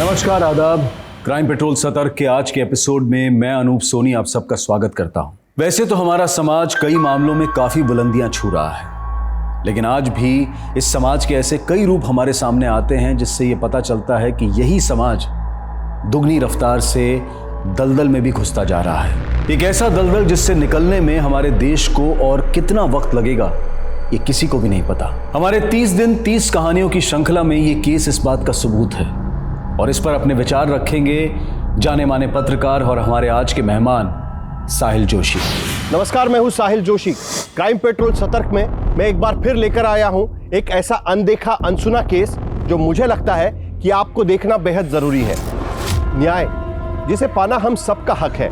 नमस्कार, आदाब। Crime petrol सतर्क के आज के एपिसोड में मैं अनूप सोनी आप सबका स्वागत करता हूं। वैसे तो हमारा समाज कई मामलों में काफी बुलंदियां छू रहा है, लेकिन आज भी इस समाज के ऐसे कई रूप हमारे सामने आते हैं जिससे यह पता चलता है कि यही समाज दुगनी रफ्तार से दलदल में भी घुसता जा रहा है। एक ऐसा दलदल जिससे निकलने में हमारे देश को और कितना वक्त लगेगा ये किसी को भी नहीं पता। हमारे 30 दिन 30 कहानियों की श्रृंखला में ये केस इस बात का सबूत है और इस पर अपने विचार रखेंगे जाने माने पत्रकार और हमारे आज के मेहमान साहिल जोशी। नमस्कार, मैं हूं साहिल जोशी। क्राइम पेट्रोल सतर्क में मैं एक बार फिर लेकर आया हूं एक ऐसा अनदेखा अनसुना केस जो मुझे लगता है कि आपको देखना बेहद जरूरी है। न्याय जिसे पाना हम सबका हक है।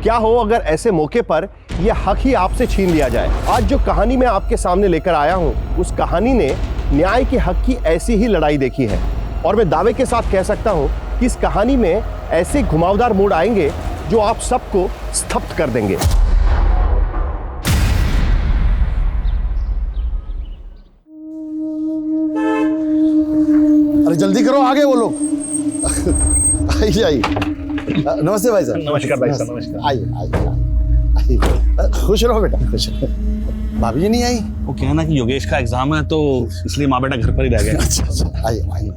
क्या हो अगर ऐसे मौके पर यह हक ही आपसे छीन लिया जाए। आज जो कहानी मैं आपके सामने लेकर आया हूं उस कहानी ने न्याय के हक की ऐसी ही लड़ाई देखी है और मैं दावे के साथ कह सकता हूं कि इस कहानी में ऐसे घुमावदार मोड़ आएंगे जो आप सबको स्तब्ध कर देंगे। अरे जल्दी करो, आगे बोलो। आइए आइए। नमस्ते भाई साहब। नमस्कार भाई साहब। नमस्कार। आइए। खुश रहो बेटा, खुश रहो। भाभी जी नहीं आई? वो क्या ना कि योगेश का एग्जाम है तो इसलिए माँ बेटा घर पर ही रह गए। अच्छा, आइए आइए।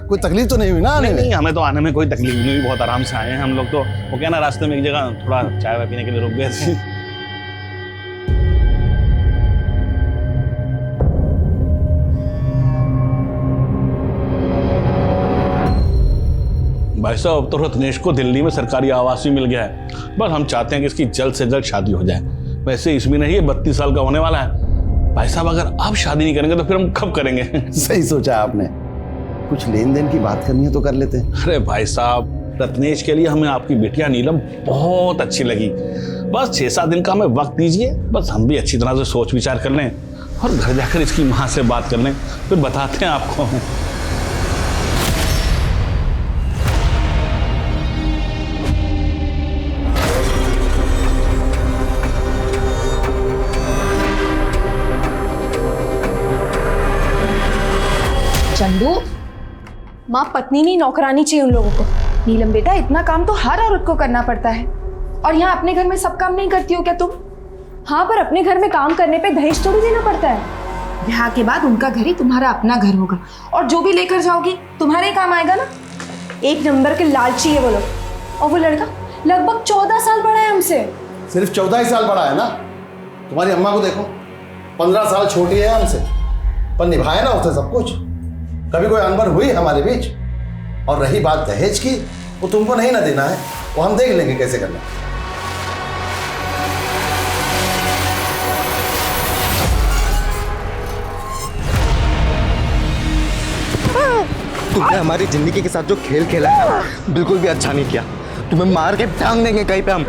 कोई तकलीफ तो नहीं हुई ना आने में? नहीं, हमें तो आने में कोई तकलीफ नहीं हुई, बहुत आराम से आए हैं हम लोग। तो वो क्या ना रास्ते में एक जगह थोड़ा चाय वाय पीने के लिए रुक गए थे। भाई साहब, अब तो रत्नेश को दिल्ली में सरकारी आवास भी मिल गया है। बस हम चाहते हैं कि इसकी जल्द से जल्द शादी हो जाए। वैसे इसमें नहीं, 32 साल का होने वाला है। भाई साहब, अगर आप शादी नहीं करेंगे तो फिर हम कब करेंगे? सही सोचा आपने। कुछ लेन देन की बात करनी है तो कर लेते हैं। अरे भाई साहब, रत्नेश के लिए हमें आपकी बेटियां नीलम बहुत अच्छी लगी। बस 6-7 दिन का हमें वक्त दीजिए। बस हम भी अच्छी तरह से सोच विचार कर लें और घर जाकर इसकी माँ से बात कर लें, फिर बताते हैं आपको। चंदू, माँ पत्नी नहीं नौकरानी चाहिए उन लोगों को। नीलम बेटा, इतना काम तो हर औरत को करना पड़ता है और यहाँ अपने घर में सब काम नहीं करती हो क्या तुम? हाँ, पर अपने घर में काम करने पे दहेज थोड़ी देना पड़ता है। ब्याह के बाद उनका घर ही तुम्हारा अपना घर होगा और जो भी लेकर जाओगी तुम्हारे ही काम आएगा ना। एक नंबर के लालची है वो लोग। और वो लड़का लगभग 14 साल बड़ा है हमसे। सिर्फ 14 ही साल बड़ा है ना? तुम्हारी अम्मा को देखो, 15 साल छोटी है हमसे, पर निभाया ना उसने सब कुछ। कभी कोई अनबन हुई हमारे बीच? और रही बात दहेज की, वो तुमको नहीं ना देना है, वो हम देख लेंगे कैसे करना। तुमने हमारी जिंदगी के साथ जो खेल खेला है बिल्कुल भी अच्छा नहीं किया। तुम्हें मार के टांग देंगे कहीं पे हम।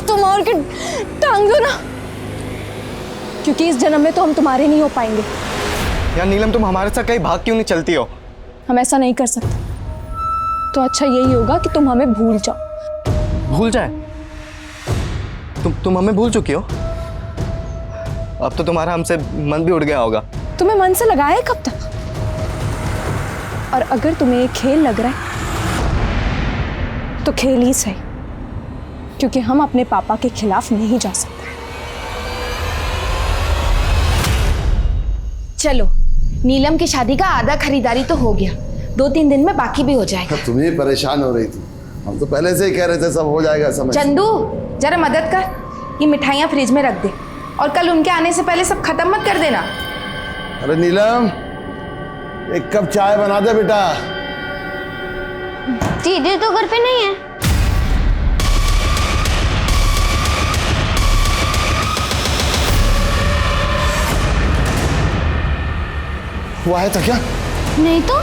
तुम और के टांग दो ना, क्योंकि इस जन्म में तो हम तुम्हारे नहीं हो पाएंगे। यार नीलम, तुम हमारे साथ कहीं भाग क्यों नहीं चलती हो? हम ऐसा नहीं कर सकते। तो अच्छा यही होगा कि तुम हमें भूल जाओ। भूल जाए? तुम हमें भूल चुकी हो? अब तो तुम्हारा हमसे मन भी उड़ गया होगा। तुम्हें मन से लगाया है कब तक? और अगर तुम्हें ये खेल लग रहा है तो खेल ही सही, क्योंकि हम अपने पापा के खिलाफ नहीं जा सकते। चलो, नीलम की शादी का आधा खरीदारी तो हो गया, 2-3 दिन में बाकी भी हो जाएगा। तुम ही परेशान हो रही थी, हम तो पहले से ही कह रहे थे सब हो जाएगा समय। चंदू, जरा मदद कर, ये मिठाइयाँ फ्रिज में रख दे और कल उनके आने से पहले सब खत्म मत कर देना। अरे नीलम, एक कप चाय बना दे बेटा। दीदी तो घर पे नहीं है। वो आया था क्या? नहीं तो।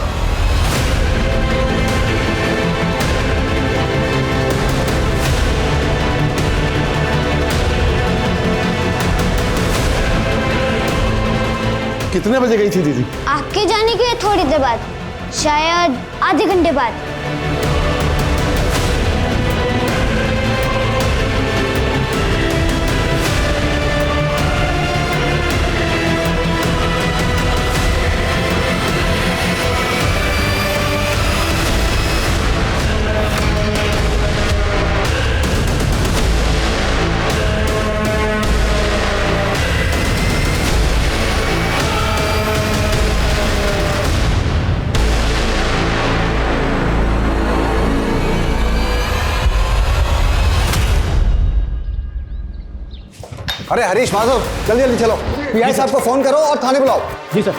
कितने बजे गई थी दीदी? आपके जाने के थोड़ी देर बाद, शायद आधे घंटे बाद। अरे हरीश, माधव, जल्दी जल्दी चलो। पीआई साहब को फोन करो और थाने बुलाओ। जी सर।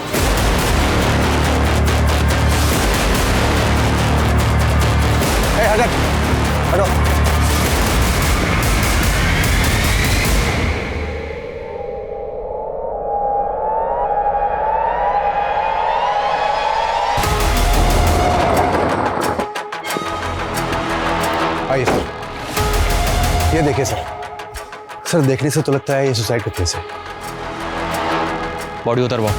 हटो हटो। आइए सर, ये देखिए सर। सर देखने से तो लगता है ये सुसाइड का केस है। बॉडी उतरवाओ।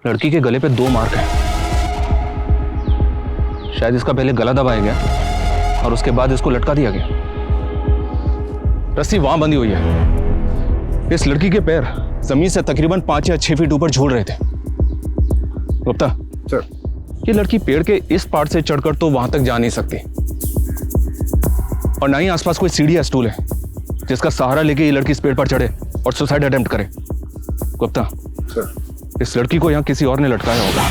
लड़की के गले पे 2 मार्क हैं। शायद इसका पहले गला दबाया गया और उसके बाद इसको लटका दिया गया। रस्सी वहां बंधी हुई है। इस लड़की के पैर जमीन से तकरीबन 5 या 6 फीट ऊपर झूल रहे थे। गुप्ता सर, ये लड़की पेड़ के इस पार्ट से चढ़कर तो वहां तक जा नहीं सकती, और ना ही आसपास कोई सीढ़ी या स्टूल है जिसका सहारा लेके ये लड़की इस पेड़ पर चढ़े और सुसाइड अटेम्प्ट करे। गुप्ता सर, इस लड़की को यहां किसी और ने लटकाया होगा।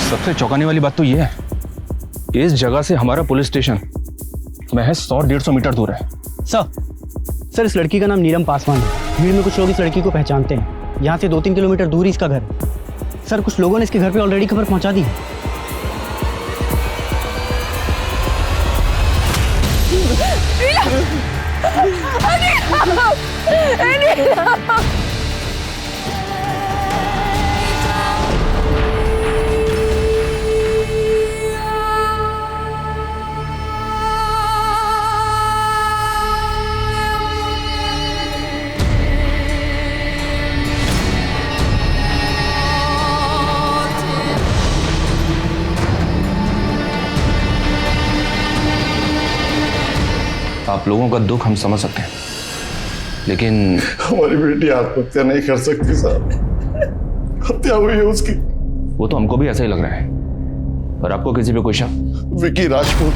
सबसे चौंकाने वाली बात तो यह है कि इस जगह से हमारा पुलिस स्टेशन महज 100-150 मीटर दूर है। सर इस लड़की का नाम नीलम पासवान है। भीड़ में कुछ लोग इस लड़की को पहचानते हैं। यहाँ से 2-3 किलोमीटर दूर ही इसका घर है। सर कुछ लोगों ने इसके घर पे ऑलरेडी खबर पहुंचा दी है। आप लोगों का दुख हम समझ सकते हैं, लेकिन हमारी बेटी आत्महत्या नहीं कर सकती साहब। हत्या हुई है उसकी। वो तो हमको भी ऐसा ही लग रहा है। और आपको किसी पे कोई शक? विकी राजपूत,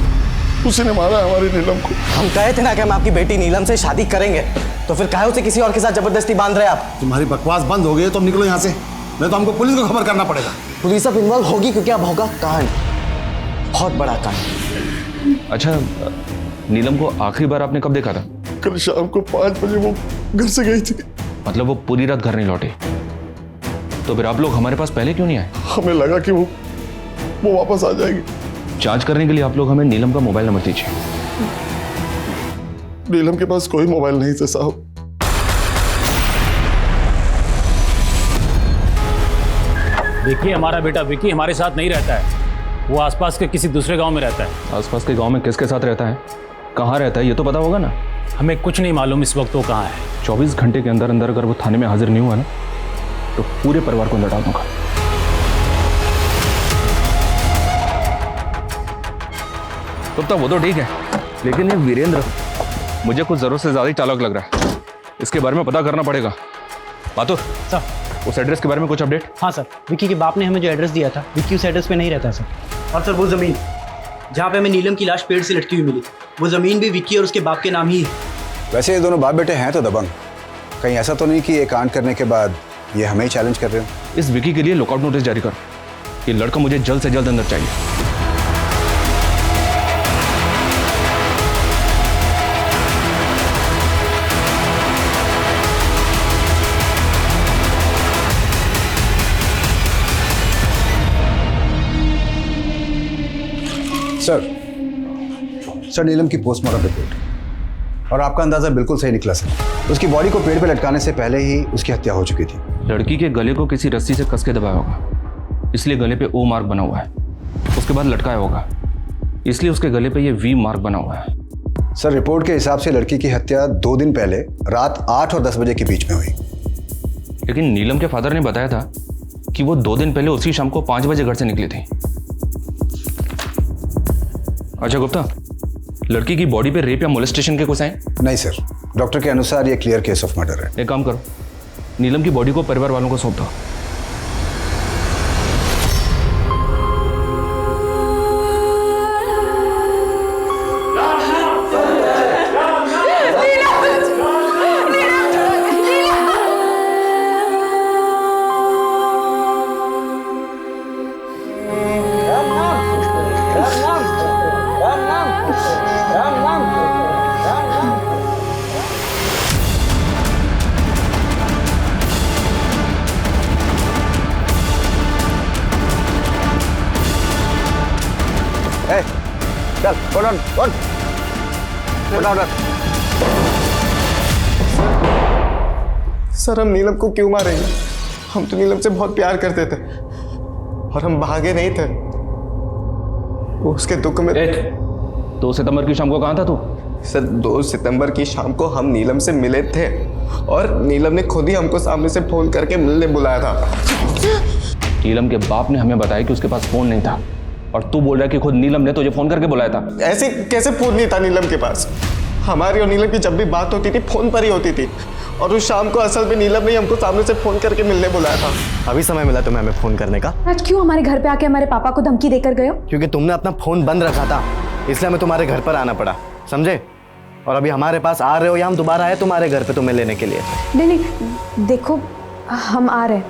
उसी ने मारा हमारी नीलम को। हम कहे थे ना कि हम आपकी बेटी नीलम से शादी करेंगे, तो फिर काहे उसे किसी और के साथ जबरदस्ती बांध रहे आप? तुम्हारी बकवास बंद हो गई तो निकलो यहाँ से, नहीं तो हमको पुलिस को खबर करना पड़ेगा। पुलिस अब इन्वॉल्व होगी क्योंकि अब होगा कांड, बहुत बड़ा कांड। अच्छा, नीलम को आखिरी बार आपने कब देखा था? कल शाम को 5 बजे वो घर से गई थी। मतलब वो पूरी रात घर नहीं लौटी? तो फिर आप लोग हमारे पास पहले क्यों नहीं आए? हमें लगा कि वो वापस आ जाएगी। जांच करने के लिए आप लोग हमें नीलम का मोबाइल नंबर दीजिए। नीलम के पास कोई मोबाइल नहीं था साहब। विकी हमारा बेटा विकी हमारे साथ नहीं रहता है। वो आसपास के किसी दूसरे गांव में रहता है। आसपास के गांव में किसके साथ रहता है, कहाँ रहता है, ये तो पता होगा ना? हमें कुछ नहीं मालूम इस वक्त वो कहाँ है। 24 घंटे के अंदर अंदर अगर वो थाने में हाजिर नहीं हुआ ना, तो पूरे परिवार को अंदर डाल दूंगा। तो वो तो ठीक है, लेकिन ये वीरेंद्र मुझे कुछ जरूरत से ज्यादा ही चालाक लग रहा है। इसके बारे में पता करना पड़ेगा। बातुर सर, उस एड्रेस के बारे में कुछ अपडेट? हाँ सर, विक्की के बाप ने हमें जो एड्रेस दिया था, विक्की उस एड्रेस पे नहीं रहता सर। और सर वो ज़मीन जहाँ पे हमें नीलम की लाश पेड़ से लटकी हुई मिली, वो ज़मीन भी विक्की और उसके बाप के नाम ही है। वैसे ये दोनों बाप बेटे हैं तो दबंग। कहीं ऐसा तो नहीं कि ये कांड करने के बाद ये हमें ही चैलेंज कर रहे हो? इस विकी के लिए लुकआउट नोटिस जारी कर। ये लड़का मुझे जल्द से जल्द अंदर चाहिए। सर नीलम की पोस्टमार्टम रिपोर्ट, और आपका अंदाजा बिल्कुल सही निकला सर। उसकी बॉडी को पेड़ पे लटकाने से पहले ही उसकी हत्या हो चुकी थी। लड़की के गले को किसी रस्सी से कस के दबाया होगा, इसलिए गले पे ओ मार्क बना हुआ है। उसके बाद लटकाया होगा, इसलिए उसके गले पे ये वी मार्क बना हुआ है। सर रिपोर्ट के हिसाब से लड़की की हत्या 2 दिन पहले रात 8 और 10 बजे के बीच में हुई। लेकिन नीलम के फादर ने बताया था कि वो 2 दिन पहले उसी शाम को 5 बजे घर से निकली थी। अच्छा गुप्ता, लड़की की बॉडी पे रेप या मोलेस्टेशन के कुछ हैं? नहीं सर, डॉक्टर के अनुसार ये क्लियर केस ऑफ मर्डर है। एक काम करो, नीलम की बॉडी को परिवार वालों को सौंप दो। नीलम चल उठ। सर हम नीलम को क्यों मारेंगे? हम तो नीलम से बहुत प्यार करते थे और हम भागे नहीं थे। वो उसके दुख में। 2 सितंबर की शाम को कहाँ था तू? सर 2 सितंबर की शाम को हम नीलम से मिले थे और नीलम ने खुद ही हमको सामने से फोन करके मिलने बुलाया था। नीलम के बाप ने हमें बताया कि उसके पास फोन नहीं था और तू बोल रहा है कि खुद नीलम ने तुझे फोन करके बुलाया था। ऐसे कैसे फोन नहीं था नीलम के पास? हमारी और नीलम की जब भी बात होती थी फोन पर ही होती थी और उस शाम को असल में नीलम ने हमको सामने से फोन करके मिलने बुलाया था। अभी समय मिला तुम्हें हमें फोन करने का? आज क्यों हमारे घर पे आके हमारे पापा को धमकी देकर गए हो? क्योंकि तुमने अपना फोन बंद रखा था, इसलिए हमें तुम्हारे घर पर आना पड़ा, समझे? और अभी हमारे पास आ रहे हो या हम दोबारा आए तुम्हारे घर पे तुम्हें लेने के लिए? नहीं, देखो हम आ रहे हैं,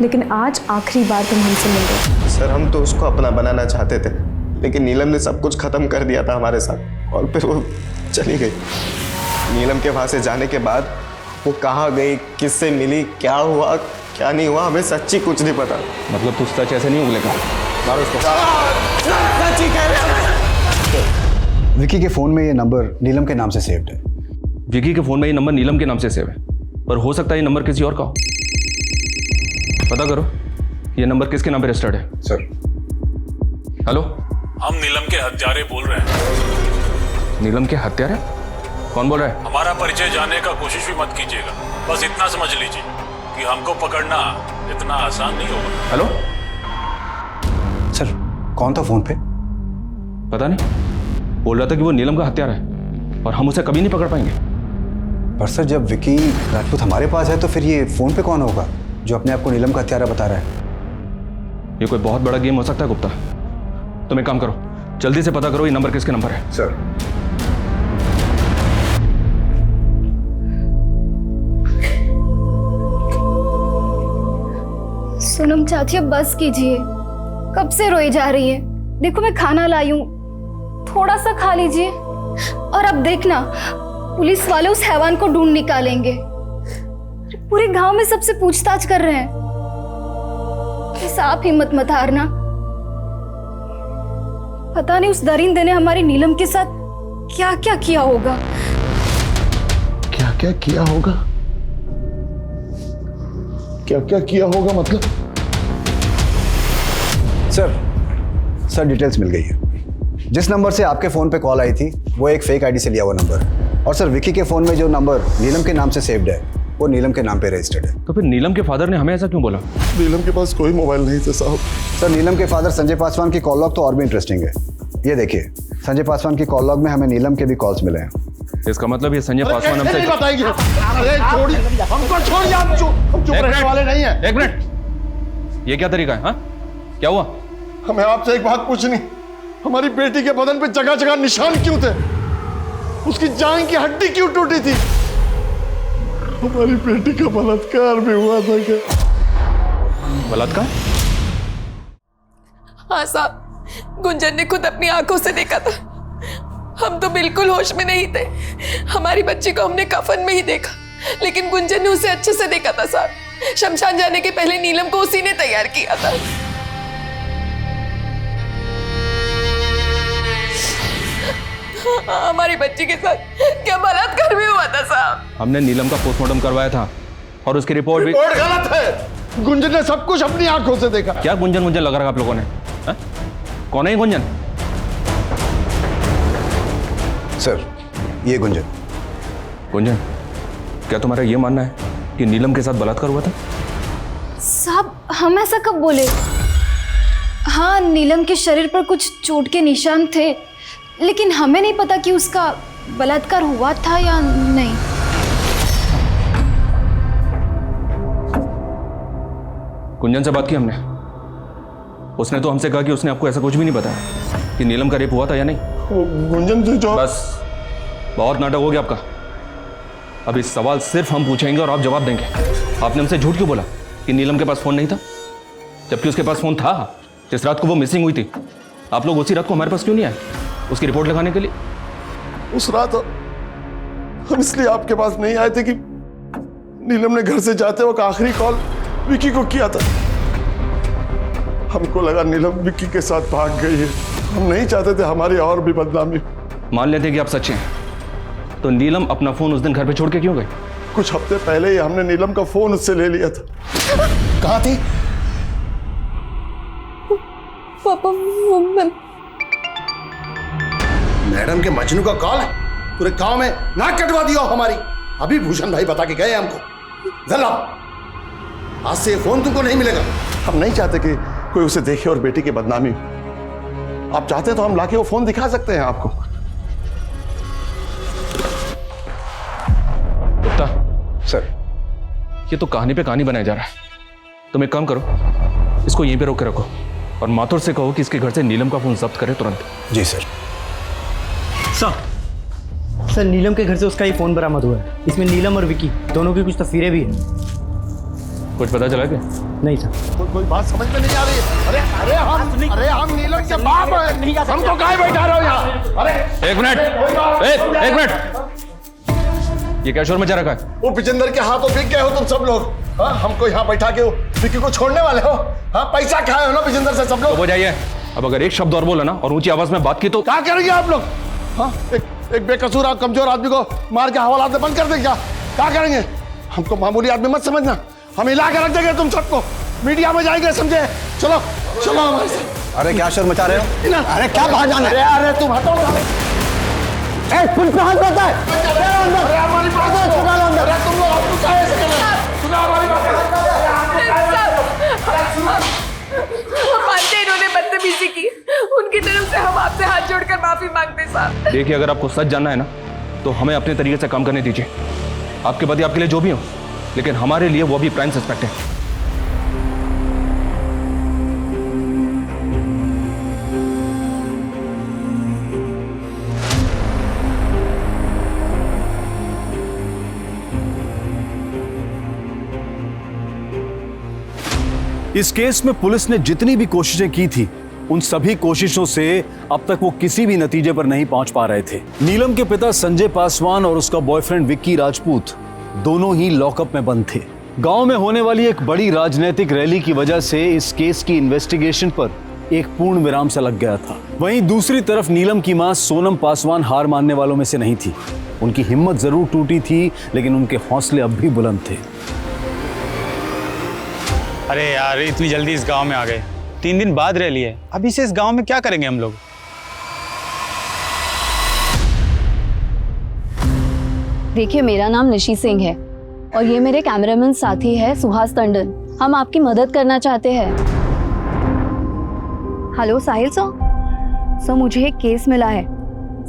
लेकिन आज आखिरी बार तुम हमसे मिल रहे हो। सर हम तो उसको अपना बनाना चाहते थे, लेकिन नीलम ने सब कुछ खत्म कर दिया था हमारे साथ और फिर वो चली गई। नीलम के वहां से जाने के बाद वो कहाँ गई, किससे मिली, क्या हुआ क्या नहीं हुआ, हमें सच्ची कुछ नहीं पता। मतलब तू सच ऐसे नहीं उगलेगा? मारो उसको। विकी के फोन में ये नंबर नीलम के नाम से सेव्ड है। विकी के फोन में ये नंबर नीलम के नाम से सेव है, पर हो सकता है ये नंबर किसी और का हो। पता करो ये नंबर किसके नाम पे रजिस्टर्ड है। सर। हेलो, हम नीलम के हत्यारे बोल रहे हैं। नीलम के हत्यारे? कौन बोल रहा है? हमारा परिचय जानने का कोशिश भी मत कीजिएगा, बस इतना समझ लीजिए कि हमको पकड़ना इतना आसान नहीं होगा। हेलो सर, कौन था फोन पे? पता नहीं, बोल रहा था कि वो नीलम का हत्यारा है और हम उसे कभी नहीं पकड़ पाएंगे। पर सर जब विकी राजपूत हमारे पास है तो फिर ये फोन पे कौन होगा जो अपने आप को नीलम का हत्यारा बता रहा है? ये कोई बहुत बड़ा गेम हो सकता है गुप्ता। तुम एक काम करो, जल्दी से पता करो ये नंबर किसके नंबर है। सर। सोनम चाची अब बस कीजिए, कब से रोई जा रही है। देखो मैं खाना लाई हूँ, थोड़ा सा खा लीजिए। और अब देखना पुलिस वाले उस हैवान को ढूंढ निकालेंगे। पूरे गांव में सबसे पूछताछ कर रहे हैं। बस आप हिम्मत मत हारना। पता नहीं उस दरिंदे ने हमारी नीलम के साथ क्या क्या किया होगा। क्या क्या किया होगा? क्या क्या किया होगा मतलब? सर डिटेल्स मिल गई है। जिस नंबर से आपके फोन पे कॉल आई थी वो एक फेक आईडी से लिया हुआ नंबर है। और सर विकी के फोन में जो नंबर नीलम के नाम से सेव्ड है वो नीलम के नाम पे रजिस्टर्ड है। तो फिर नीलम के फादर ने हमें ऐसा क्यों बोला? नीलम के पास कोई मोबाइल नहीं था साहब। सर नीलम के फादर संजय पासवान की कॉल लॉग तो और भी इंटरेस्टिंग है। ये देखिए, संजय पासवान की कॉल लॉग में हमें नीलम के भी कॉल्स मिले हैं। इसका मतलब ये संजय पासवान हमसे नहीं बताएगी। अरे छोड़िए, हमको छोड़िए, हम चुप रहने वाले नहीं हैं। एक मिनट, ये क्या तरीका है? हाँ, क्या हुआ? हमें आपसे एक बात पूछनी, हमारी बेटी के बदन पे जगह जगह निशान क्यों थे? उसकी जान की हड्डी क्यों टूटी थी? हमारी बेटी का बलात्कार भी हुआ था क्या? बलात्कार? हाँ साहब, गुंजन ने खुद अपनी आंखों से देखा था। हम तो बिल्कुल होश में नहीं थे। हमारी बच्ची को हमने कफन में ही देखा, लेकिन गुंजन ने उसे अच्छे से देखा था साहब। शमशान जाने के पहले नीलम को उसी ने तैयार किया था। हमारी बच्ची के साथ क्या बलात्कार भी हुआ था साहब? हमने नीलम का पोस्टमार्टम करवाया था और उसकी रिपोर्ट भी गलत है। गुंजन ने सब कुछ अपनी आंखों से देखा। क्या गुंजन लगा रहा आप लोगों ने? हा? कौन है ये गुंजन? सर ये गुंजन। क्या तुम्हारा ये मानना है कि नीलम के साथ बलात्कार हुआ था? साहब हम ऐसा कब बोले? हाँ नीलम के शरीर पर कुछ चोट के निशान थे, लेकिन हमें नहीं पता कि उसका बलात्कार हुआ था या नहीं। गुंजन से बात की हमने, उसने तो हमसे कहा कि उसने आपको ऐसा कुछ भी नहीं बताया कि नीलम का रेप हुआ था या नहीं। गुंजन से जो बस बहुत नाटक हो गया आपका। अब इस सवाल सिर्फ हम पूछेंगे और आप जवाब देंगे। आपने हमसे झूठ क्यों बोला कि नीलम के पास फोन नहीं था, जबकि उसके पास फोन था जिस रात को वो मिसिंग हुई थी? आप लोग उसी रात को हमारे पास क्यों नहीं आए उसकी रिपोर्ट लगाने के लिए? उस रात हम इसलिए आपके पास नहीं आए थे कि नीलम ने घर से जाते वक्त आखिरी कॉल विकी को किया था। हमको लगा नीलम विकी के साथ भाग गई है। हम नहीं चाहते थे हमारी और भी बदनामी। मान लेते कि आप सच्चे हैं, तो नीलम अपना फोन उस दिन घर पे छोड़ के क्यों गई? कुछ हफ्ते पहले ही हमने नीलम का फोन उससे ले लिया था। कहाँ थी? पापा वो मैडम के मजनू का कॉल है, पूरे गांव में नाक कटवा दिया हमारी। अभी भूषण भाई बता के गए हमको। जरा आज से ये फोन तुमको नहीं मिलेगा। हम नहीं चाहते कि कोई उसे देखे और बेटी की बदनामी हो। आप चाहते तो हम लाके वो फोन दिखा सकते हैं आपको। गुप्ता सर, ये तो कहानी पे कहानी बनाया जा रहा है। तुम एक काम करो, इसको यहीं पे रोक के रखो और माथुर से कहो कि इसके घर से नीलम का फोन जब्त करे तुरंत। जी सर। सर नीलम के घर से उसका ही फोन बरामद हुआ है। इसमें नीलम और विकी दोनों की कुछ तस्वीरें भी हैं। कुछ पता चला क्या? नहीं सर। कोई बात समझ में नहीं आ रही है। अरे हम नीलम के बाप हैं। हमको काहे बैठा रहे हो यहाँ? अरे एक मिनट, एक मिनट, ये क्या शोर मचा रखा है? वो विजेंद्र के हाथों बिक गए हो तुम सब लोग। हाँ, हमको यहाँ बैठा के विक्की को छोड़ने वाले हो? हाँ, पैसा खाए हो ना विजेंद्र से सब लोग। हो जाइए। अब अगर एक शब्द और बोला ना और ऊंची आवाज में बात की तो क्या करेंगे आप लोग? हाँ, एक बेकसूर और कमजोर आदमी को मार के हवालात में बंद कर देंगे क्या करेंगे? हमको मामूली आदमी मत समझना। हम हिला के रख देंगे तुम सबको। मीडिया में जाएंगे, समझे? चलो चलो हमारे साथ। अरे क्या शोर मचा रहे हो? अरे क्या बाहर जाना है? अरे तुम हटो। पुलिस पे हाथ होता है। अरे हमारी बात सुना लो अंदर। अरे तुम लोग हमको काहे ऐसे कर रहे हो? सुना हमारी बात। हम मानते हैं इन्होंने बदतमीजी की। उनकी तरफ से हम आपसे हाथ जोड़कर माफी मांगते हैं साहब। देखिए, अगर आपको सच जानना है ना तो हमें अपने तरीके से काम करने दीजिए। आपके पति आपके लिए जो भी हो, लेकिन हमारे लिए वो भी प्राइम सस्पेक्ट है। इस केस में पुलिस ने जितनी भी कोशिशें की थी, उन सभी कोशिशों से अब तक वो किसी भी नतीजे पर नहीं पहुंच पा रहे थे। नीलम के पिता संजय पासवान और उसका बॉयफ्रेंड विक्की राजपूत दोनों ही लॉकअप में बंद थे। गांव में होने वाली एक बड़ी राजनीतिक रैली की वजह से इस केस की इन्वेस्टिगेशन पर एक पूर्ण विराम सा लग गया था। वहीं दूसरी तरफ नीलम की मां सोनम पासवान हार मानने वालों में से नहीं थी। उनकी हिम्मत जरूर टूटी थी, लेकिन उनके हौसले अब भी बुलंद थे। अरे यार, इतनी जल्दी इस गांव में आ गए। 3 दिन बाद रैली है। अभी से इस गांव में क्या करेंगे हम लोग? देखिए, मेरा नाम निशी सिंह है और ये मेरे कैमरामैन साथी है सुहास टंडन। हम आपकी मदद करना चाहते हैं। हेलो साहिल सर, मुझे एक केस मिला है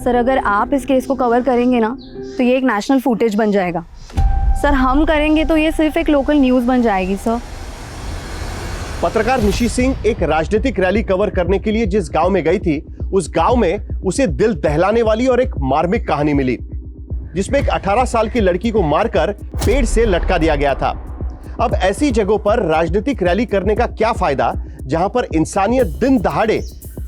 सर। अगर आप इस केस को कवर करेंगे ना तो ये एक नेशनल फुटेज बन जाएगा सर। हम करेंगे तो ये सिर्फ एक लोकल न्यूज़ बन जाएगी सर। पत्रकार निशी सिंह एक राजनीतिक रैली कवर करने के लिए जिस गांव में गई थी, उस गांव में उसे दिल दहलाने वाली और एक मार्मिक कहानी मिली, जिसमें एक 18 साल की लड़की को मारकर पेड़ से लटका दिया गया था। अब ऐसी जगहों पर राजनीतिक रैली करने का क्या फायदा जहां पर इंसानियत दिन दहाड़े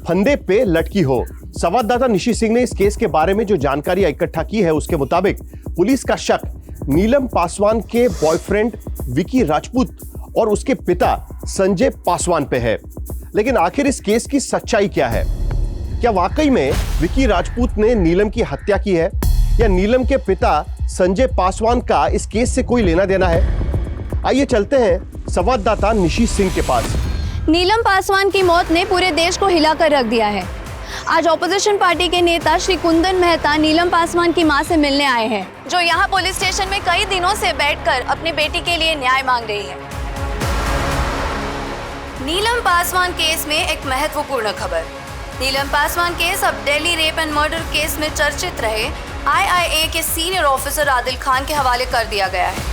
फंदे पे लटकी हो। संवाददाता निशी सिंह ने इस केस के बारे में जो जानकारी इकट्ठा की है, उसके मुताबिक पुलिस का शक नीलम पासवान के बॉयफ्रेंड विकी राजपूत और उसके पिता संजय पासवान पे है। लेकिन आखिर इस केस की सच्चाई क्या है? क्या वाकई में विकी राजपूत ने नीलम की हत्या की है, या नीलम के पिता संजय पासवान का इस केस से कोई लेना देना है? आइए चलते हैं संवाददाता निशी सिंह के पास। नीलम पासवान की मौत ने पूरे देश को हिलाकर रख दिया है। आज ऑपोजिशन पार्टी के नेता श्री कुंदन मेहता नीलम पासवान की मां से मिलने आए हैं, जो यहां पुलिस स्टेशन में कई दिनों से बैठकर अपनी बेटी के लिए न्याय मांग रही है। नीलम पासवान केस में एक महत्वपूर्ण खबर। नीलम पासवान केस अब Delhi rape and murder case में चर्चित रहे IIA के सीनियर ऑफिसर आदिल खान के हवाले कर दिया गया है।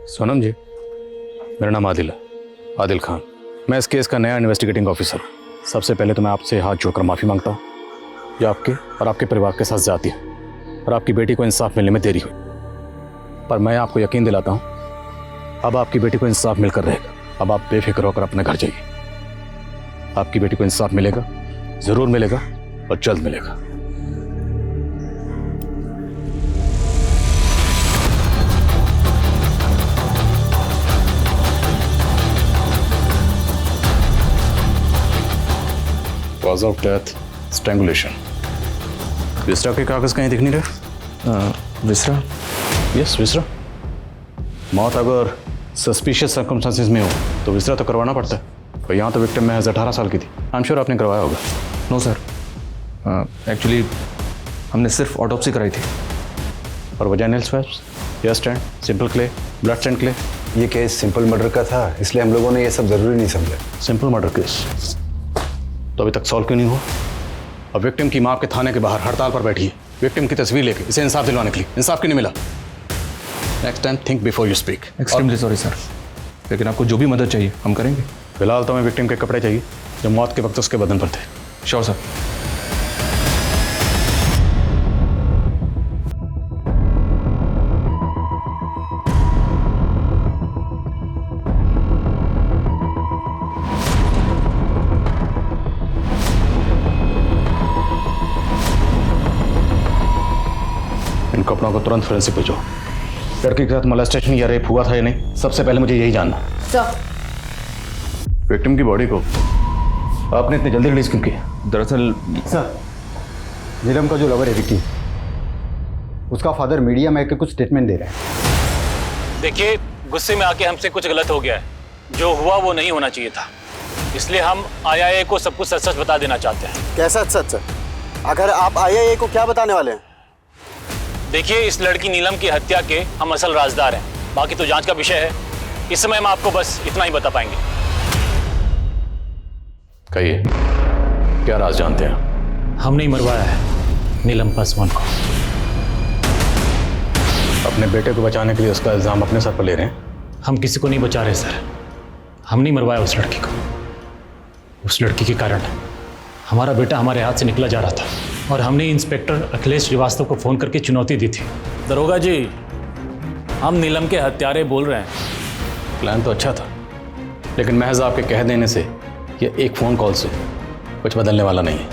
सोनम जी, मेरा नाम आदिल है, आदिल खान। मैं इस केस का नया इन्वेस्टिगेटिंग ऑफिसर हूँ। सबसे पहले तो मैं आपसे हाथ जोड़कर माफ़ी मांगता हूँ, जो आपके और आपके परिवार के साथ ज्यादती है और आपकी बेटी को इंसाफ मिलने में देरी हुई। पर मैं आपको यकीन दिलाता हूँ, अब आपकी बेटी को इंसाफ मिलकर रहेगा। अब आप बेफिक्र होकर अपने घर जाइए। आपकी बेटी को इंसाफ मिलेगा, ज़रूर मिलेगा, और जल्द मिलेगा। Cause of death strangulation. Viscera के कागज कहीं दिख नहीं रहे। विसरा? Yes, viscera. मौत अगर सस्पिशियस सर्कमस्टांसेस में हो तो विसरा तो करवाना पड़ता है। और यहाँ तो विक्टिम महज 18 साल की थी। आई एम श्योर आपने करवाया होगा। नो सर, एक्चुअली हमने सिर्फ ऑटोप्सी कराई थी। और vaginal swabs, hair stand, simple clay, blood stand clay? ये केस सिंपल मर्डर का था, इसलिए हम लोगों ने ये सब ज़रूरी नहीं समझा। सिंपल मर्डर केस तो अभी तक सॉल्व क्यों नहीं हुआ? और विक्टिम की माँ आपके थाने के बाहर हड़ताल पर बैठी है विक्टिम की तस्वीर लेके, इसे इंसाफ दिलवाने के लिए। इंसाफ क्यों नहीं मिला? Next time think before you speak. Extremely sorry sir, लेकिन आपको जो भी मदद चाहिए हम करेंगे। फिलहाल तो हमें विक्टिम के कपड़े चाहिए जो मौत के वक्त उसके बदन पर थे। Sure sir. इन कपड़ों को तुरंत फोरेंसिक भेजो। लड़की के साथ मोलेस्टेशन या रेप हुआ था या नहीं, सबसे पहले मुझे यही जानना। सर, विक्टिम की बॉडी को आपने इतनी जल्दी रिलीज क्यों किया? दरअसल सर, नीलम का जो लवर है विक्की, उसका फादर मीडिया में आके कुछ स्टेटमेंट दे रहा है। देखिए, गुस्से में आके हमसे कुछ गलत हो गया है। जो हुआ वो नहीं होना चाहिए था, इसलिए हम आईआईए को सब कुछ सच सच बता देना चाहते हैं। कैसा सच? अगर आप आईआईए को क्या बताने वाले हैं? देखिए, इस लड़की नीलम की हत्या के हम असल राजदार हैं। बाकी तो जांच का विषय है। इस समय हम आपको बस इतना ही बता पाएंगे। कहिए, क्या राज जानते हैं? हमने ही मरवाया है नीलम पासवान को। अपने बेटे को बचाने के लिए उसका इल्जाम अपने सर पर ले रहे हैं? हम किसी को नहीं बचा रहे सर। हम नहीं मरवाया उस लड़की को। उस लड़की के कारण हमारा बेटा हमारे हाथ से निकला जा रहा था और हमने इंस्पेक्टर अखिलेश श्रीवास्तव को फोन करके चुनौती दी थी। दरोगा जी, हम नीलम के हत्यारे बोल रहे हैं। प्लान तो अच्छा था, लेकिन महज आपके कह देने से या एक फ़ोन कॉल से कुछ बदलने वाला नहीं है।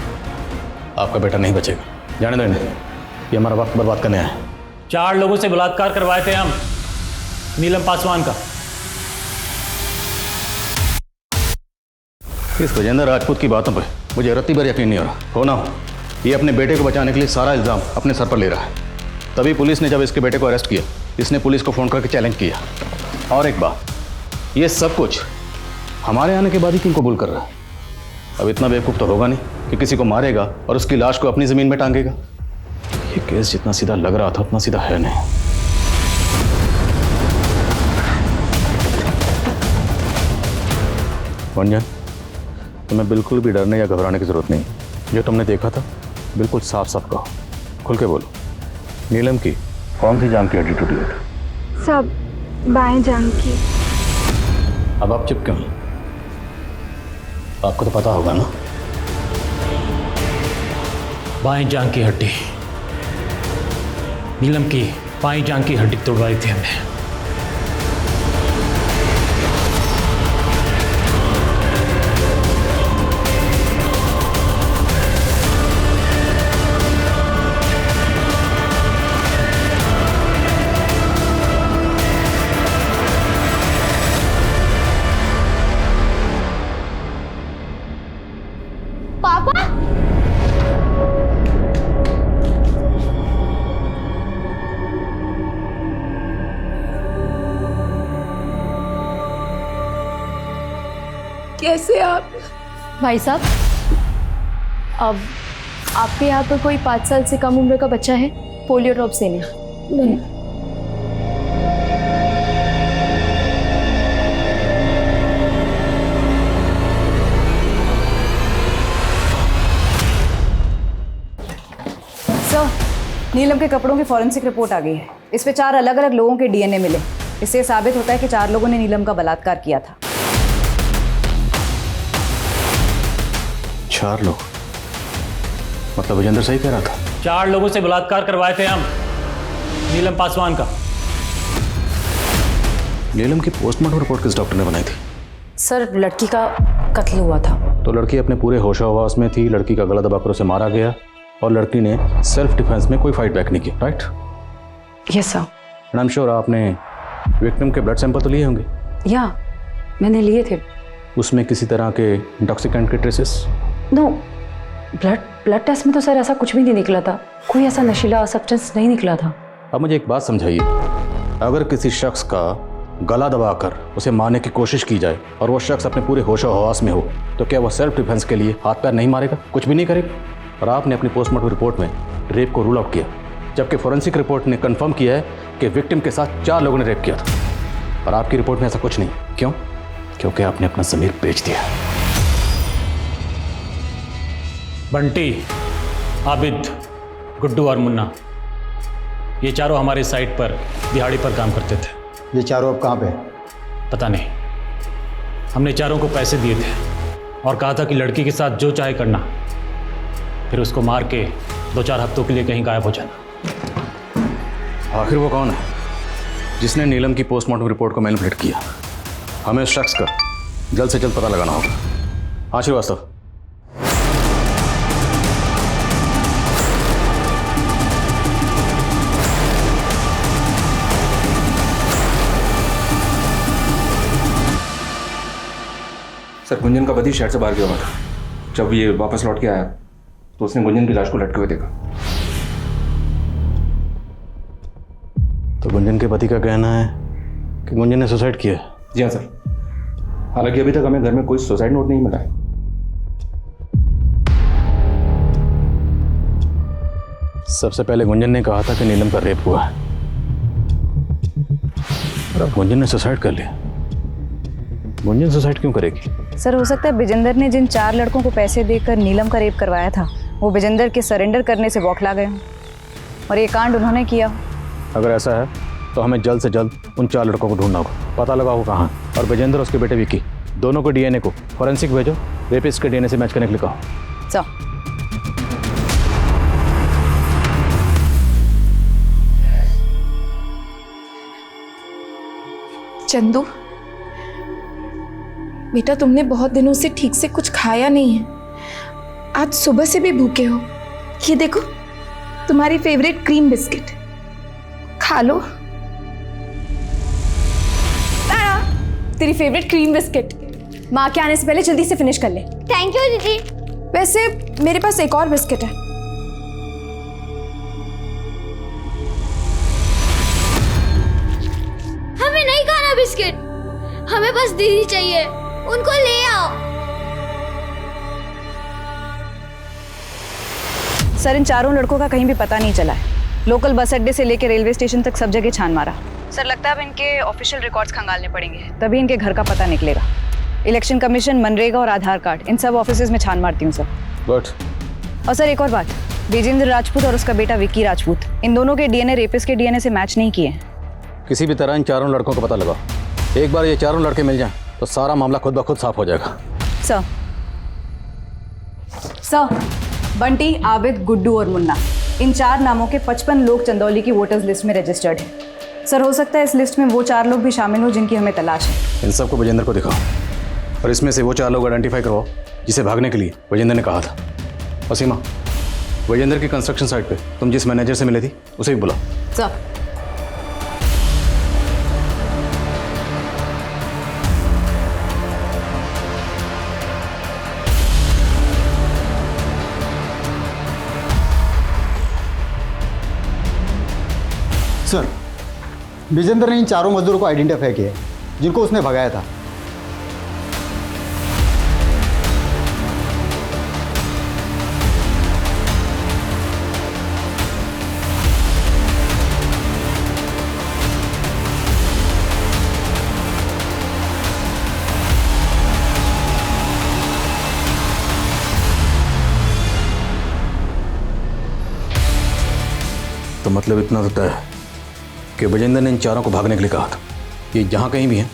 आपका बेटा नहीं बचेगा। जाने दो इन्हें, ये हमारा वक्त बर्बाद करने आया है। 4 लोगों से बलात्कार करवाए थे हम नीलम पासवान का। इस गजेंद्र राजपूत की बातों पर मुझे रत्ती भर यकीन नहीं हो रहा। हो ना हो, ये अपने बेटे को बचाने के लिए सारा इल्ज़ाम अपने सर पर ले रहा है। तभी पुलिस ने जब इसके बेटे को अरेस्ट किया, इसने पुलिस को फ़ोन करके चैलेंज किया। और एक बात, ये सब कुछ हमारे आने के बाद ही क्यों कबूल कर रहा है? अब इतना बेवकूफ़ तो होगा नहीं कि किसी को मारेगा और उसकी लाश को अपनी ज़मीन में टांगेगा। ये केस जितना सीधा लग रहा था उतना सीधा है नहीं। गुंजन, तुम्हें बिल्कुल भी डरने या घबराने की जरूरत नहीं। जो तुमने देखा था बिल्कुल साफ साफ कहो, खुल के बोलो। नीलम की कौन सी जांघ की हड्डी टूटी थी? सब बाएं जांघ की। अब आप चुप क्यों? आपको तो पता होगा ना। बाएं जांघ की हड्डी, नीलम की बाएं जांघ की हड्डी तोड़वाई थी हमने। पापा, कैसे आप? भाई साहब, अब आपके यहाँ पर कोई 5 साल से कम उम्र का बच्चा है पोलियो ड्रॉप्स देने? नहीं। सर, नीलम के कपड़ों की फॉरेंसिक रिपोर्ट आ गई है। इस पे 4 अलग अलग लोगों के डीएनए मिले। इससे साबित होता है कि 4 लोगों ने नीलम का बलात्कार किया था। 4 लोग? मतलब विजेंद्र सही कह रहा था। 4 लोगों से बलात्कार करवाए थे हम नीलम पासवान का। नीलम की पोस्टमार्टम रिपोर्ट किस डॉक्टर ने बनाई थी? सर, लड़की का कत्ल हुआ था। तो लड़की अपने पूरे होशो-हवास में थी, लड़की का गला दबाकर उसे मारा गया और लड़की ने सेल्फ डिफेंस में कोई फाइट बैक नहीं की, right? Yes sir. And I am sure आपने विक्टिम के ब्लड सैंपल तो लिए होंगे? या मैंने लिए थे। उसमें किसी तरह के इंटॉक्सिकेंट के ट्रेसेस? नो, ब्लड टेस्ट में तो सर ऐसा कुछ भी नहीं निकला था, कोई ऐसा नशीला सब्सटेंस नहीं निकला था। अब मुझे एक बात समझाइए, अगर किसी शख्स का गला दबाकर उसे मारने की कोशिश की जाए और वो शख्स अपने पूरे होशो हवास में हो, तो क्या वो सेल्फ डिफेंस के लिए हाथ पैर नहीं मारेगा, कुछ भी नहीं करेगा? और आपने अपनी पोस्टमार्टम रिपोर्ट में रेप को रूल आउट किया, जबकि फॉरेंसिक रिपोर्ट ने कंफर्म किया है कि विक्टिम के साथ 4 लोगों ने रेप किया था और आपकी रिपोर्ट में ऐसा कुछ नहीं। क्यों? क्योंकि आपने अपना ज़मीर बेच दिया। बंटी, आबिद, गुड्डू और मुन्ना, ये चारों हमारे साइट पर दिहाड़ी पर काम करते थे। ये चारों अब कहाँ पे? पता नहीं, हमने चारों को पैसे दिए थे और कहा था कि लड़की के साथ जो चाहे करना, फिर उसको मार के 2-4 हफ्तों के लिए कहीं गायब हो जाना। आखिर वो कौन है जिसने नीलम की पोस्टमार्टम रिपोर्ट को मैनिपुलेट किया? हमें उस शख्स का जल्द से जल्द पता लगाना होगा। हाँ श्रीवास्तव। सर, गुंजन का पति शहर से बाहर गया हुआ था। जब ये वापस लौट के आया तो उसने गुंजन की लाश को लटके हुए देखा। तो गुंजन के पति का कहना है कि गुंजन ने सुसाइड किया? जी हाँ सर, हालांकि अभी तक हमें घर में कोई सुसाइड नोट नहीं मिला है। सबसे पहले गुंजन ने कहा था कि नीलम का रेप हुआ है और अब गुंजन ने सुसाइड कर लिया। गुंजन सुसाइड क्यों करेगी? सर, हो सकता है विजेंदर ने जिन 4 लड़कों को पैसे देकर नीलम का रेप करवाया था, वो विजेंदर के सरेंडर करने से बौखला गए हों और ये कांड उन्होंने किया। अगर ऐसा है तो हमें जल्द से जल्द उन 4 लड़कों को ढूंढना होगा, पता लगा वो कहाँ, और विजेंदर और उसके बेटे विकी दोनों को डीएनए को फॉरेंसिक भेजो, रेपिस्ट के डीएनए से मैच करने के लिए कहो। सर, चंदू बेटा, तुमने बहुत दिनों से ठीक से कुछ खाया नहीं है, आज सुबह से भी भूखे हो। ये देखो तुम्हारी फेवरेट क्रीम बिस्किट, खा लो। तेरी फेवरेट क्रीम बिस्किट माँ के आने से पहले जल्दी से फिनिश कर ले। थैंक यू दीदी। वैसे मेरे पास एक और बिस्किट है। हमें नहीं खाना बिस्किट, हमें बस दीदी चाहिए, उनको ले आओ। सर, इन 4 लड़कों का कहीं भी पता नहीं चला है। लोकल बस अड्डे से लेकर रेलवे स्टेशन तक सब जगह छान मारा। सर, लगता है अब इनके ऑफिशियल रिकॉर्ड्स खंगालने पड़ेंगे, तभी इनके घर का पता निकलेगा। इलेक्शन कमीशन, मनरेगा और आधार कार्ड, इन सब ऑफिसेज में छान मारती हूँ सर। गुड। और सर एक और बात, विजेंद्र राजपूत और उसका बेटा विक्की राजपूत, इन दोनों के डीएनए रेपिस्ट के डीएनए से मैच नहीं किए। किसी भी तरह इन 4 लड़कों का पता लगाओ। एक बार ये 4 लड़के मिल जाएं तो सारा मामला खुद ब खुद साफ हो जाएगा। सर, बंटी, आबिद, गुड्डू और मुन्ना, इन 4 नामों के 55 लोग चंदौली की वोटर्स लिस्ट में रजिस्टर्ड हैं। सर, हो सकता है इस लिस्ट में वो 4 लोग भी शामिल हो जिनकी हमें तलाश है। इन सबको विजेंद्र को दिखाओ और इसमें से वो 4 लोग आइडेंटिफाई करवाओ जिसे भागने के लिए विजेंद्र ने कहा था। असीमा, विजेंद्र की कंस्ट्रक्शन साइट पे तुम जिस मैनेजर से मिली थी उसे भी बुलाओ। सर, सर, विजेंद्र ने इन 4 मजदूरों को आइडेंटिफाई किया जिनको उसने भगाया था। तो मतलब इतना तो तय है कि विजेंद्र ने इन 4 को भागने के लिए कहा था। ये जहां कहीं भी हैं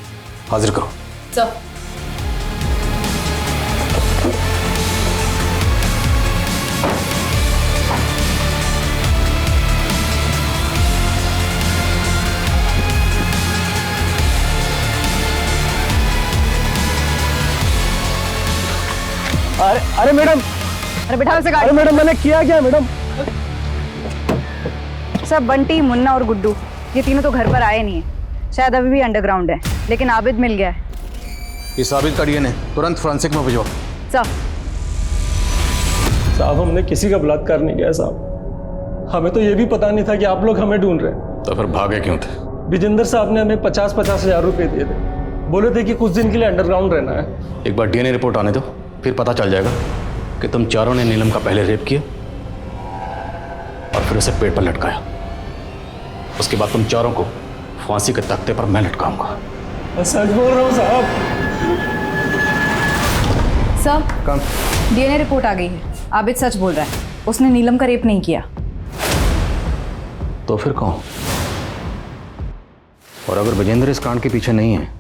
हाजिर करो। सर, अरे मैडम, अरे बैठाओ इसे गाड़ी। अरे मैडम मैंने किया क्या मैडम? सर बंटी, मुन्ना और गुड्डू ये तीनों तो घर पर आए नहीं है, शायद अभी भी अंडरग्राउंड है, लेकिन आबिद मिल गया है। इस आबिद का डीएनए तुरंत फोरेंसिक में भिजवाओ। साहब हमने किसी का बलात्कार नहीं किया साहब, हमें तो ये भी पता नहीं था कि आप लोग हमें ढूंढ रहे हैं। तो फिर भागे क्यों थे? विजेंद्र साहब ने हमें 50-50 हजार रुपए दिए थे, बोले थे कि कुछ दिन के लिए अंडरग्राउंड रहना है। एक बार डीएनए रिपोर्ट आने दो, फिर पता चल जाएगा कि तुम चारों ने नीलम का पहले रेप किया और फिर उसे पेट पर लटकाया। उसके बाद तुम चारों को फांसी के तख्ते पर मैं लटकाऊंगा। सच बोल रहा हूँ साहब। सर डीएनए रिपोर्ट आ गई है, आबिद सच बोल रहा है, उसने नीलम का रेप नहीं किया। तो फिर कौन? और अगर विजेंद्र इस कांड के पीछे नहीं है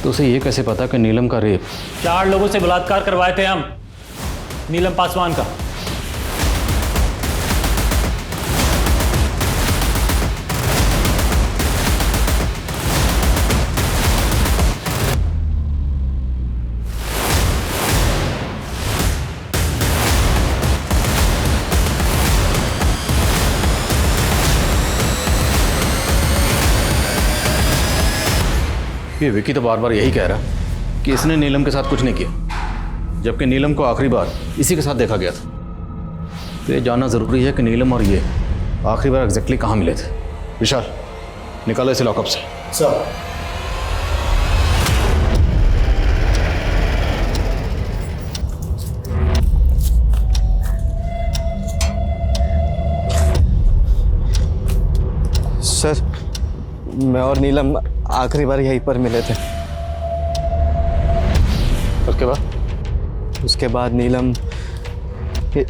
तो उसे ये कैसे पता कि नीलम का रेप? 4 लोगों से बलात्कार करवाए थे हम नीलम पासवान का। ये विकी तो बार बार यही कह रहा कि इसने नीलम के साथ कुछ नहीं किया, जबकि नीलम को आखिरी बार इसी के साथ देखा गया था। तो ये जानना ज़रूरी है कि नीलम और ये आखिरी बार एग्जैक्टली कहाँ मिले थे। विशाल, निकालो इसे लॉकअप से। सर सर मैं और नीलम आखिरी बार यहीं पर मिले थे। उसके बाद नीलम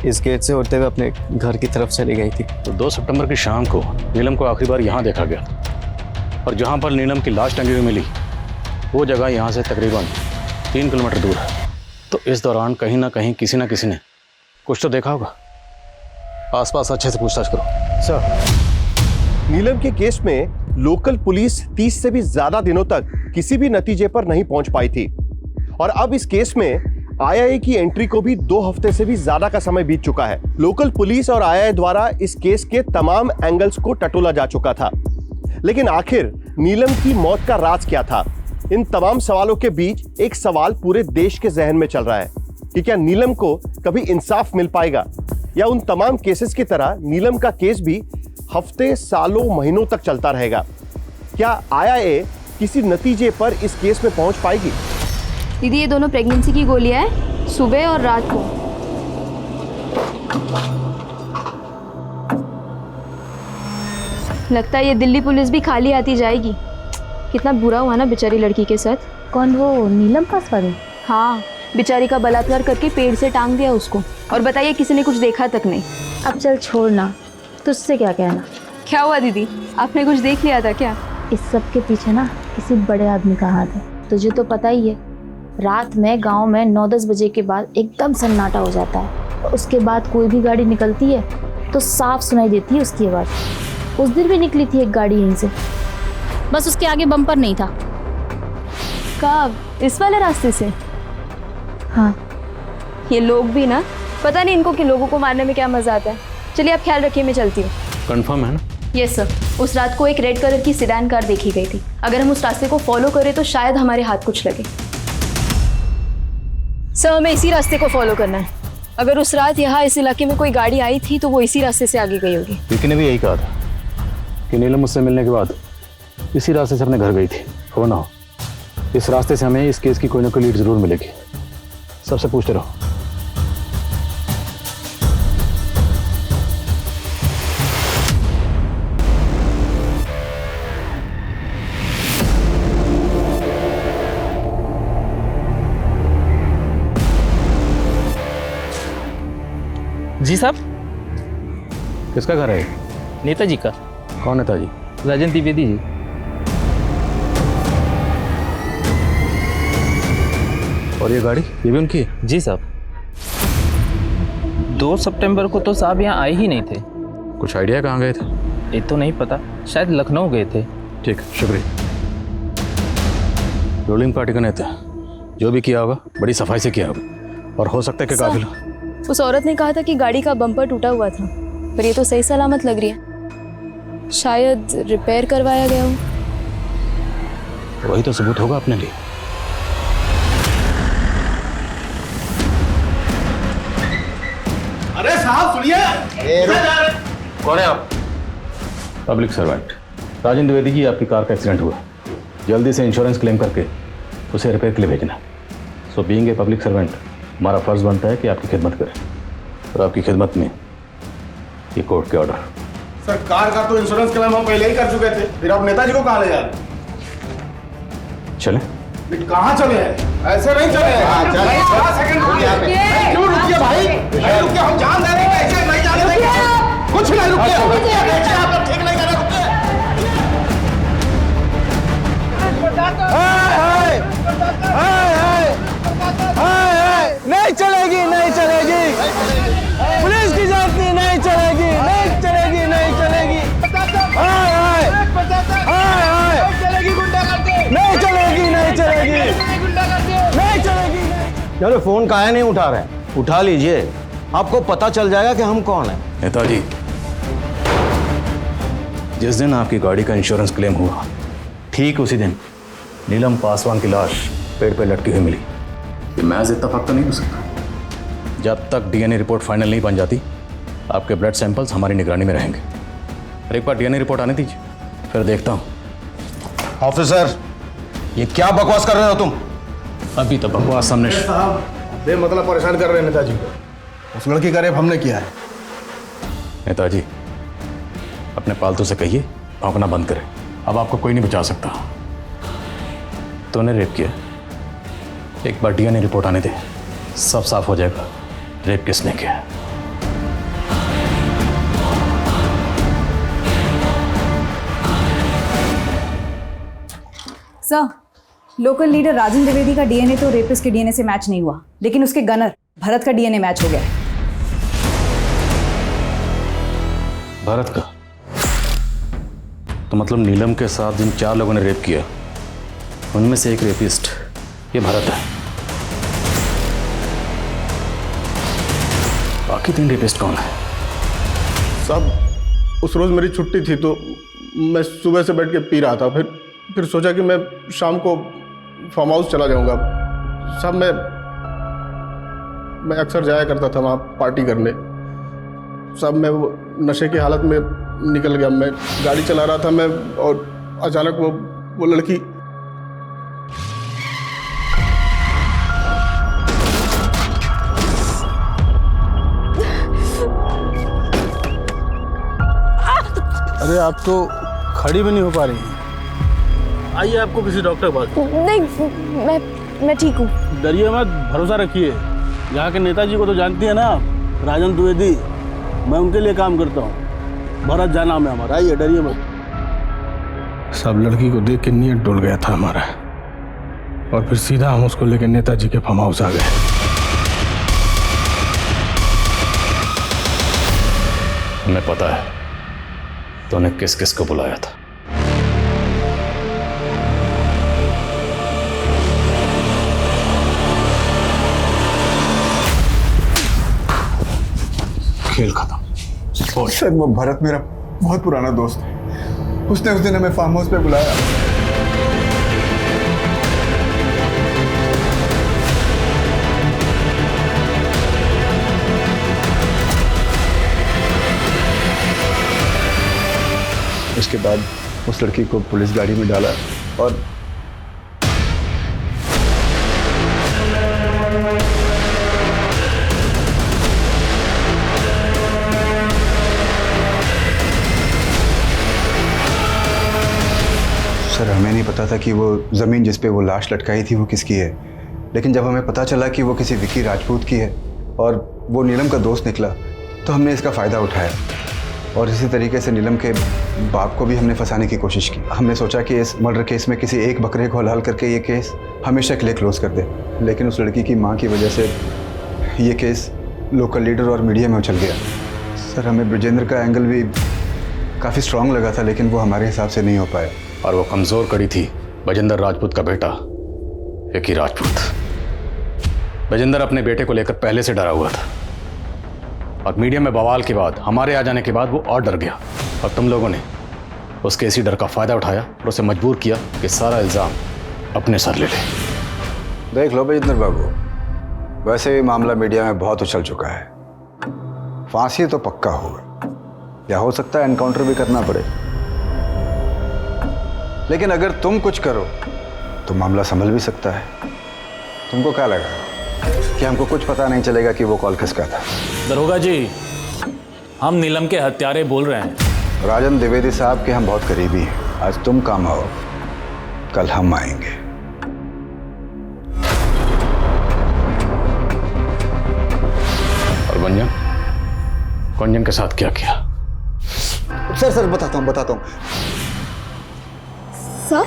इस गेट से होते हुए अपने घर की तरफ चली गई थी। तो 2 सितंबर की शाम को नीलम को आखिरी बार यहाँ देखा गया और जहाँ पर नीलम की लाश टंगी हुई मिली वो जगह यहाँ से तकरीबन 3 किलोमीटर दूर है। तो इस दौरान कहीं ना कहीं किसी ना किसी ने कुछ तो देखा होगा। आसपास अच्छे से पूछताछ करो। सर, नीलम के केस में लोकल पुलिस 30 से भी ज्यादा दिनों तक किसी भी नतीजे पर नहीं पहुंच पाई थी और अब इस केस में आईआईए की एंट्री को भी 2 हफ्ते से भी ज्यादा का समय बीत चुका है। लोकल पुलिस और आईआईए द्वारा इस केस के तमाम एंगल्स को टटोला जा चुका था, लेकिन आखिर नीलम की मौत का राज क्या था? इन तमाम सवालों के बीच एक सवाल पूरे देश के जहन में चल रहा है कि क्या नीलम को कभी इंसाफ मिल पाएगा या उन तमाम केसेस की तरह नीलम का केस भी हफ्ते, सालों, महीनों तक चलता रहेगा? क्या आईआईए किसी नतीजे पर इस केस में पहुंच पाएगी? दीदी, ये दोनों प्रेगनेंसी की गोलियां हैं, सुबह और रात को। लगता है ये दिल्ली पुलिस भी खाली आती जाएगी। कितना बुरा हुआ ना बेचारी लड़की के साथ। कौन, वो नीलम पासवान? हाँ, बेचारी का बलात्कार करके पेड़ से टांग दिया उसको, और बताइए किसी ने कुछ देखा तक नहीं। अब चल छोड़ना, तुझसे क्या कहना। क्या हुआ दीदी, आपने कुछ देख लिया था क्या? इस सब के पीछे ना किसी बड़े आदमी का हाथ है, तुझे तो पता ही है। रात में गांव में 9-10 बजे के बाद एकदम सन्नाटा हो जाता है और उसके बाद कोई भी गाड़ी निकलती है तो साफ सुनाई देती है उसकी आवाज़। उस दिन भी निकली थी एक गाड़ी यहीं से, बस उसके आगे बम्पर नहीं था। कब? इस वाले रास्ते से? हाँ। ये लोग भी ना, पता नहीं इनको कि लोगों को मारने में क्या मजा आता है। चलिए आप ख्याल रखिए, मैं चलती हूँ। कंफर्म है ना? यस सर, उस रात को एक रेड कलर की सेडान कार देखी गई थी। अगर हम उस रास्ते को फॉलो करें तो शायद हमारे हाथ कुछ लगे। सर, हमें इसी रास्ते को फॉलो करना है। अगर उस रात यहाँ इस इलाके में कोई गाड़ी आई थी तो वो इसी रास्ते से आगे गई होगी। विकी ने भी यही कहा था कि नीलम मुझसे मिलने के बाद इसी रास्ते से अपने घर गई थी। हो ना हो, इस रास्ते से हमें इस केस की कोई ना कोई लीड जरूर मिलेगी। सबसे पूछते रहो। जी साहब। किसका घर है? नेताजी का। कौन नेताजी? राजन द्विवेदी जी। और ये गाड़ी, ये भी उनकी है? जी साहब। 2 सितंबर को तो साहब यहाँ आए ही नहीं थे। कुछ आइडिया कहाँ गए थे? ये तो नहीं पता, शायद लखनऊ गए थे। ठीक, शुक्रिया। रूलिंग पार्टी का नेता, जो भी किया होगा बड़ी सफाई से किया होगा। और हो सकता है कि काफिला उस औरत ने कहा था कि गाड़ी का बम्पर टूटा हुआ था, पर ये तो सही सलामत लग रही है। शायद रिपेयर करवाया गया हो। वही तो सबूत होगा अपने लिए। अरे साहब सुनिए। कौन है आप? पब्लिक सर्वेंट राजेंद्र द्विवेदी जी, आपकी कार का एक्सीडेंट हुआ, जल्दी से इंश्योरेंस क्लेम करके उसे रिपेयर के लिए भेजना। So being a public servant हमारा फर्ज बनता है कि आपकी खिदमत करें, और आपकी खिदमत में ये कोर्ट के ऑर्डर। सर कार का तो इंश्योरेंस क्लेम हम पहले ही कर चुके थे, फिर आप नेताजी को कहाँ ले जा रहे हैं? चलें? कहाँ चले हैं? ऐसे नहीं चले हैं। सेकंड रुकिए, क्यों रुकिए भाई? नहीं रुकिए, हम जान दे रहे हैं, ऐसे नहीं जाने देंगे। कुछ नहीं रुकिए, देखिए आप लोग ठीक नहीं कर रहे, रुकिए। नहीं चलेगी, नहीं चलेगी, पुलिस की जाती नहीं चलेगी, नहीं चलेगी, नहीं चलेगी, नहीं चलेगी, नहीं चलेगी, नहीं चलेगी। चलो फोन काहे नहीं उठा रहे? उठा लीजिए, आपको पता चल जाएगा कि हम कौन हैं। नेताजी, जिस दिन आपकी गाड़ी का इंश्योरेंस क्लेम हुआ, ठीक उसी दिन नीलम पासवान की लाश पेड़ पे लटकी हुई मिली। ये महज इत्तेफाक तो नहीं हो सकता। जब तक डीएनए रिपोर्ट फाइनल नहीं बन जाती, आपके ब्लड सैंपल्स हमारी निगरानी में रहेंगे। और एक बार डीएनए रिपोर्ट आने दीजिए, फिर देखता हूँ। ऑफिसर, ये क्या बकवास कर रहे हो तुम? अभी तो बकवास सामने। साहब बेमतलब परेशान कर रहे हैं नेताजी को। उस लड़की का रेप हमने किया है। नेताजी, अपने पालतू से कहिए भौंकना बंद करें। अब आपको कोई नहीं बचा सकता। तूने रेप किया, एक बार डीएनए रिपोर्ट आने दे, सब साफ हो जाएगा रेप किसने किया। Sir, local leader Rajendra Dwivedi का डीएनए तो रेपिस्ट के डीएनए से मैच नहीं हुआ, लेकिन उसके गनर भरत का डीएनए मैच हो गया है। भारत का? तो मतलब नीलम के साथ जिन 4 लोगों ने रेप किया, उनमें से एक रेपिस्ट ये भारत है। बाकी 3 रेपिस्ट कौन है? साहब उस रोज मेरी छुट्टी थी, तो मैं सुबह से बैठ के पी रहा था। फिर सोचा कि मैं शाम को फार्म हाउस चला जाऊंगा। साहब मैं अक्सर जाया करता था वहाँ पार्टी करने। साहब मैं वो नशे की हालत में निकल गया। मैं गाड़ी चला रहा था मैं, और अचानक वो लड़की अरे आप तो खड़ी भी नहीं हो पा रही हैं। आइए आपको किसी डॉक्टर के पास। नहीं, मैं ठीक हूँ। डरिए मत, भरोसा रखिए। यहाँ के नेताजी को तो जानती है ना, राजेंद्र द्विवेदी, मैं उनके लिए काम करता हूँ। भरत जा नाम है हमारा। आइए, डरिए मत। सब लड़की को देख के नीयत डोल गया था हमारा, और फिर सीधा हम उसको लेकर नेताजी के फार्म हाउस आ गए। हमें पता है तूने किस किस को बुलाया था। खेल खत्म। सर वो भरत मेरा बहुत पुराना दोस्त है। उसने उस दिन हमें फार्म हाउस पे बुलाया। उसके बाद उस लड़की को पुलिस गाड़ी में डाला और सर हमें नहीं पता था कि वो ज़मीन जिस पे वो लाश लटकाई थी वो किसकी है, लेकिन जब हमें पता चला कि वो किसी विकी राजपूत की है और वो नीलम का दोस्त निकला, तो हमने इसका फ़ायदा उठाया और इसी तरीके से नीलम के बाप को भी हमने फंसाने की कोशिश की। हमने सोचा कि इस मर्डर केस में किसी एक बकरे को हलाल करके ये केस हमेशा के लिए क्लोज कर दे, लेकिन उस लड़की की माँ की वजह से ये केस लोकल लीडर और मीडिया में उछल गया। सर हमें ब्रजेंद्र का एंगल भी काफ़ी स्ट्रांग लगा था, लेकिन वो हमारे हिसाब से नहीं हो पाया। और वो कमज़ोर कड़ी थी ब्रजेंद्र राजपूत का बेटा विकी राजपूत। विजेंद्र अपने बेटे को लेकर पहले से डरा हुआ था और मीडिया में बवाल के बाद, हमारे आ जाने के बाद वो और डर गया और तुम लोगों ने उसके इसी डर का फायदा उठाया और उसे मजबूर किया कि सारा इल्जाम अपने सर ले ले। देख लो विजेंद्र बाबू, वैसे भी मामला मीडिया में बहुत उछल चुका है। फांसी तो पक्का होगा या हो सकता है एनकाउंटर भी करना पड़े, लेकिन अगर तुम कुछ करो तो मामला संभल भी सकता है। तुमको क्या लगा कि हमको कुछ पता नहीं चलेगा कि वो कॉल किसका था? दरोगा जी, हम नीलम के हत्यारे बोल रहे हैं। राजन द्विवेदी साहब के हम बहुत करीबी हैं। आज तुम काम आओ, कल हम आएंगे। और गुंजन के साथ क्या किया? सर बताता हूँ। सर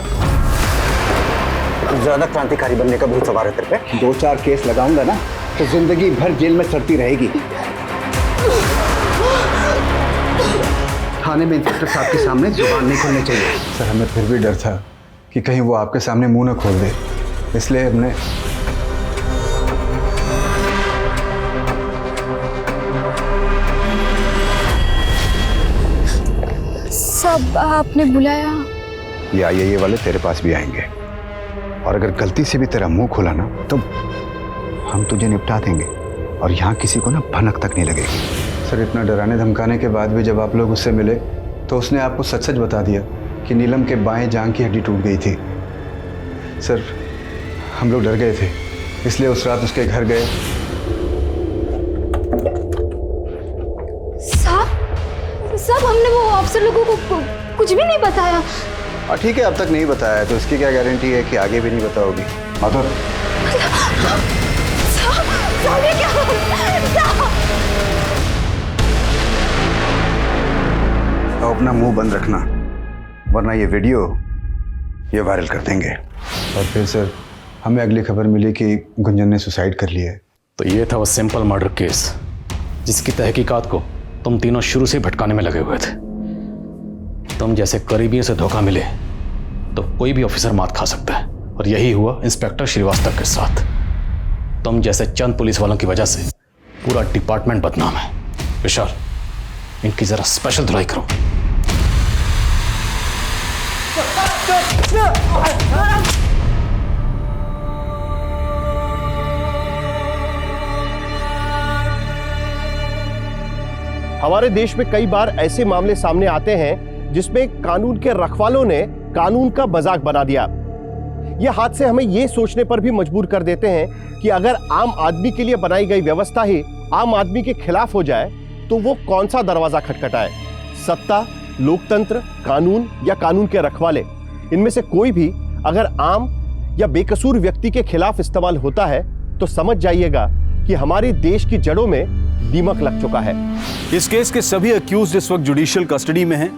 ज्यादा क्रांतिकारी बनने का बहुत सवार है तेरे पे। 2-4 केस लगाऊंगा ना तो जिंदगी भर जेल में सड़ती रहेगी। थाने में इंस्पेक्टर साहब के सामने जुबान नहीं खोलनी चाहिए। सर हमें फिर भी डर था कि कहीं वो आपके सामने मुंह न खोल दे, इसलिए हमने सब आपने बुलाया। ये आईए वाले तेरे पास भी आएंगे और अगर गलती से भी तेरा मुंह खोला ना तो हम तुझे निपटा देंगे और यहाँ किसी को ना भनक तक नहीं लगेगी। सर इतना डराने धमकाने के बाद भी जब आप लोग उससे मिले तो उसने आपको सच सच बता दिया कि नीलम के बाएं जांघ की हड्डी टूट गई थी। सर हम लोग डर गए थे, इसलिए उस रात उसके घर गए। साहब हमने वो अफसर लोगों को कुछ भी नहीं बताया। ठीक है, अब तक नहीं बताया तो इसकी क्या गारंटी है कि आगे भी नहीं बताओगी? माधुर तो अपना मुंह बंद रखना, वरना ये वीडियो ये वायरल कर देंगे। और फिर सर हमें अगली खबर मिली कि गुंजन ने सुसाइड कर लिया है। तो ये था वो सिंपल मर्डर केस जिसकी तहकीकात को तुम तीनों शुरू से भटकाने में लगे हुए थे। तुम जैसे करीबियों से धोखा मिले तो कोई भी ऑफिसर मात खा सकता है, और यही हुआ इंस्पेक्टर श्रीवास्तव के साथ। तुम जैसे चंद पुलिस वालों की वजह से पूरा डिपार्टमेंट बदनाम है। विशाल, इनकी जरा स्पेशल धुलाई करो। हमारे देश में कई बार ऐसे मामले सामने आते हैं जिसमें कानून के रखवालों ने कानून का मजाक बना दिया। यह हादसे हमें यह सोचने पर भी मजबूर कर देते हैं कि अगर आम आदमी के लिए बनाई गई व्यवस्था ही आम आदमी के खिलाफ हो जाए तो वो कौन सा दरवाजा खटखटाए? सत्ता, लोकतंत्र, कानून या कानून के रखवाले, इनमें से कोई भी अगर आम या बेकसूर व्यक्ति के खिलाफ इस्तेमाल होता है तो समझ जाइएगा कि हमारे देश की जड़ों में दीमक लग चुका है। इस केस के सभी अक्यूज्ड इस वक्त जुडिशियल कस्टडी में हैं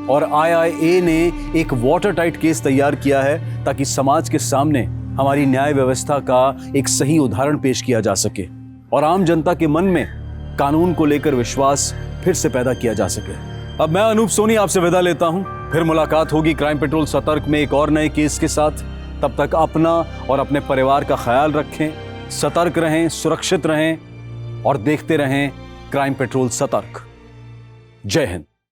और IIA ने एक वाटर टाइट केस तैयार किया है ताकि समाज के सामने हमारी न्याय व्यवस्था का एक सही उदाहरण पेश किया जा सके और आम जनता के मन में कानून को लेकर विश्वास फिर से पैदा किया जा सके। अब मैं अनूप सोनी आपसे विदा लेता हूं। फिर मुलाकात होगी क्राइम पेट्रोल सतर्क में एक और नए केस के साथ। तब तक अपना और अपने परिवार का ख्याल रखें, सतर्क रहें, सुरक्षित रहें और देखते रहें क्राइम पेट्रोल सतर्क। जय हिंद।